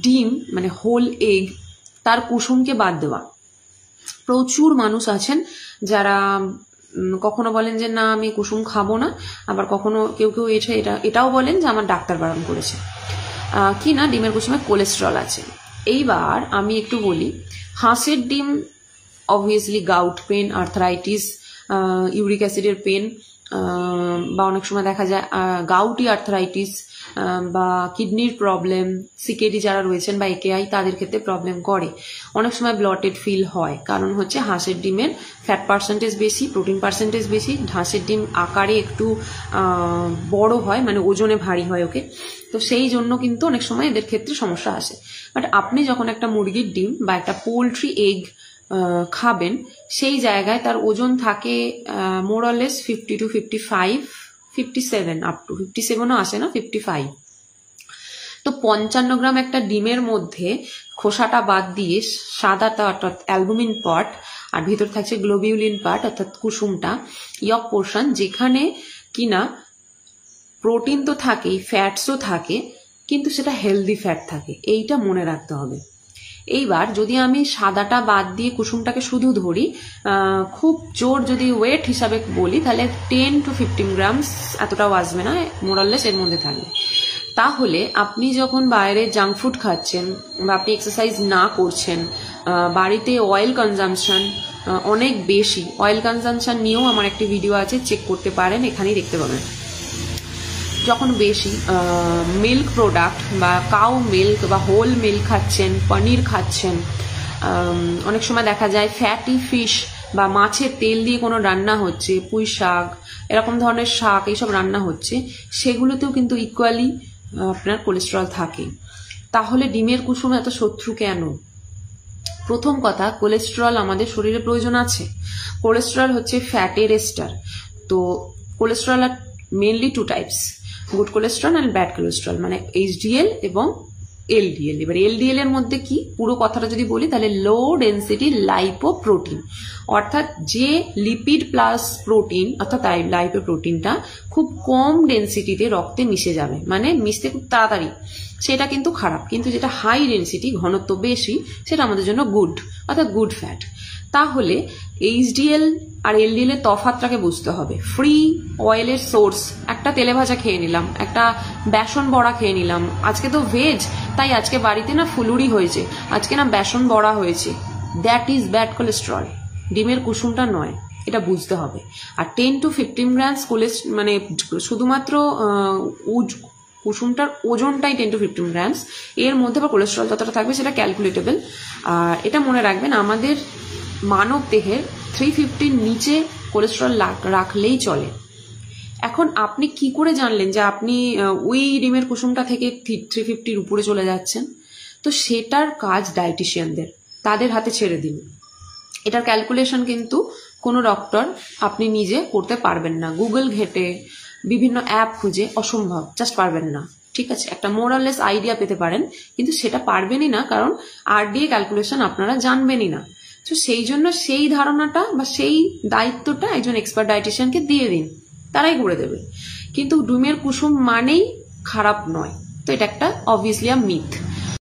ডিম মানে whole egg তার কুসুমকে বাদ দেওয়া। প্রচুর মানুষ আছেন যারা কখনো বলেন যে না আমি কুসুম খাবো না, আবার কখনো কেউ কেউ এটাও বলেন যে আমার ডাক্তার বারণ করেছে। কি না ডিমের কুসুমে কোলেস্ট্রল আছে। এইবার আমি একটু বলি, হাঁসের ডিম obviously gout pain, arthritis, uric অ্যাসিডের পেন, বা অনেক সময় দেখা যায় গাউটি আর্থারাইটিস বা কিডনির প্রবলেম, সিকেডি যারা রয়েছেন বা একেআই তাদের ক্ষেত্রে প্রবলেম করে। অনেক সময় ব্লটেড ফিল হয়, কারণ হচ্ছে হাঁসের ডিমের ফ্যাট পার্সেন্টেজ বেশি, প্রোটিন পার্সেন্টেজ বেশি, হাঁসের ডিম আকারে একটু বড় হয়, মানে ওজনে ভারী হয় ওকে, তো সেই জন্য কিন্তু অনেক সময় এদের ক্ষেত্রে সমস্যা আসে। বাট আপনি যখন একটা মুরগির ডিম বা একটা পোলট্রি এগ খাবেন, সেই জায়গায় তার ওজন থাকে more or less 50 to 55, 57 up to 57ও আসে না, 55। তো 55 গ্রাম একটা ডিমের মধ্যে খোসাটা বাদ দিয়ে সাদাটা অর্থাৎ অ্যালবুমিন পার্ট আর ভিতর থাকছে গ্লোবিউলিন পার্ট অর্থাৎ কুসুমটা, ইয়ক পোর্শন, যেখানে কিনা প্রোটিন তো থাকেই, ফ্যাটসও থাকে, কিন্তু সেটা হেলদি ফ্যাট থাকে, এইটা মনে রাখতে হবে। এইবার যদি আমি সাদাটা বাদ দিয়ে কুসুমটাকে শুধু ধরি, খুব জোর যদি ওয়েট হিসাবে বলি তাহলে 10 to 15 গ্রামস, এতটাও আসবে না, মোরাললেস এর মধ্যে থাকবে। তাহলে আপনি যখন বাইরে জাঙ্ক ফুড খাচ্ছেন বা আপনি এক্সারসাইজ না করছেন, বাড়িতে অয়েল কনজাম্পশন অনেক বেশি, অয়েল কনজাম্পশন নিয়েও আমার একটি ভিডিও আছে, চেক করতে পারেন, এখানেই দেখতে পাবেন। যখন বেশি মিল্ক প্রোডাক্ট বা কাউ মিল্ক বা হোল মিল্ক খাচ্ছেন, পনির খাচ্ছেন, অনেক সময় দেখা যায় ফ্যাটি ফিশ বা মাছের তেল দিয়ে কোনো রান্না হচ্ছে, পুঁই শাক, এরকম ধরনের শাক এইসব রান্না হচ্ছে, সেগুলোতেও কিন্তু ইকুয়ালি আপনার কোলেস্টেরল থাকে। তাহলে ডিমের কুসুম এত শত্রু কেন? প্রথম কথা, কোলেস্টেরল আমাদের শরীরে প্রয়োজন আছে। কোলেস্টেরল হচ্ছে ফ্যাটের এস্টার। তো কোলেস্টেরল আর mainly two types, good cholesterol and bad cholesterol, মানে এইচডিএল এবং এলডিএল। এবার এলডিএল এর মধ্যে কি, পুরো কথাটা যদি বলি তাহলে লো ডেন্সিটি লাইপোপ্রোটিন, অর্থাৎ যে লিপিড প্লাস প্রোটিন অর্থাৎ লাইপোপ্রোটিনটা খুব কম ডেন্সিটিতে রক্তে মিশে যাবে, মানে মিশতে খুব তাড়াতাড়ি, সেটা কিন্তু খারাপ। কিন্তু যেটা হাই ডেন্সিটি, ঘনত্ব বেশি, সেটা আমাদের জন্য গুড, অর্থাৎ গুড ফ্যাট। তাহলে এইচডিএল আর এলডিএল এর তফাৎটাকে বুঝতে হবে। ফ্রি অয়েলের সোর্স, একটা তেলে ভাজা খেয়ে নিলাম, একটা বেসন বড়া খেয়ে নিলাম, আজকে তো ভেজ তাই আজকে বাড়িতে না ফুলুরি হয়েছে, আজকে না বেসন বড়া হয়েছে, দ্যাট ইজ ব্যাড কোলেস্টেরল, ডিমের কুসুমটা নয়, এটা বুঝতে হবে। আর 10 to 15 গ্রামস মানে শুধুমাত্র কুসুমটার ওজনটাই 10 to 15 গ্রামস, এর মধ্যে বা কোলেস্টেরল যতটা থাকবে সেটা ক্যালকুলেটেবল। আর এটা মনে রাখবেন, আমাদের মানব দেহের 350 নিচে কোলেস্টেরল রাখলেই চলে। এখন আপনি কি করে জানলেন যে আপনি ওই ডিমের কুসুমটা থেকে 350 উপরে চলে যাচ্ছেন? তো সেটার কাজ ডায়েটিশিয়ানদের, তাদের হাতে ছেড়ে দিন। এটার ক্যালকুলেশন কিন্তু কোনো ডক্টর আপনি নিজে করতে পারবেন না, গুগল ঘেটে বিভিন্ন অ্যাপ খুঁজে অসম্ভব, জাস্ট পারবেন না। ঠিক আছে, একটা মোরাললেস আইডিয়া পেতে পারেন, কিন্তু সেটা পারবেনই না, কারণ আরডিএ ক্যালকুলেশন আপনারা জানবেনই না। তো সেই জন্য সেই ধারণাটা বা সেই দায়িত্বটা একজন এক্সপার্ট ডায়েটিশিয়ানকে দিয়ে দিন, তারাই করে দেবে। কিন্তু ডিমের কুসুম মানেই খারাপ নয়, তো এটা একটা অবভিয়াসলি মিথ।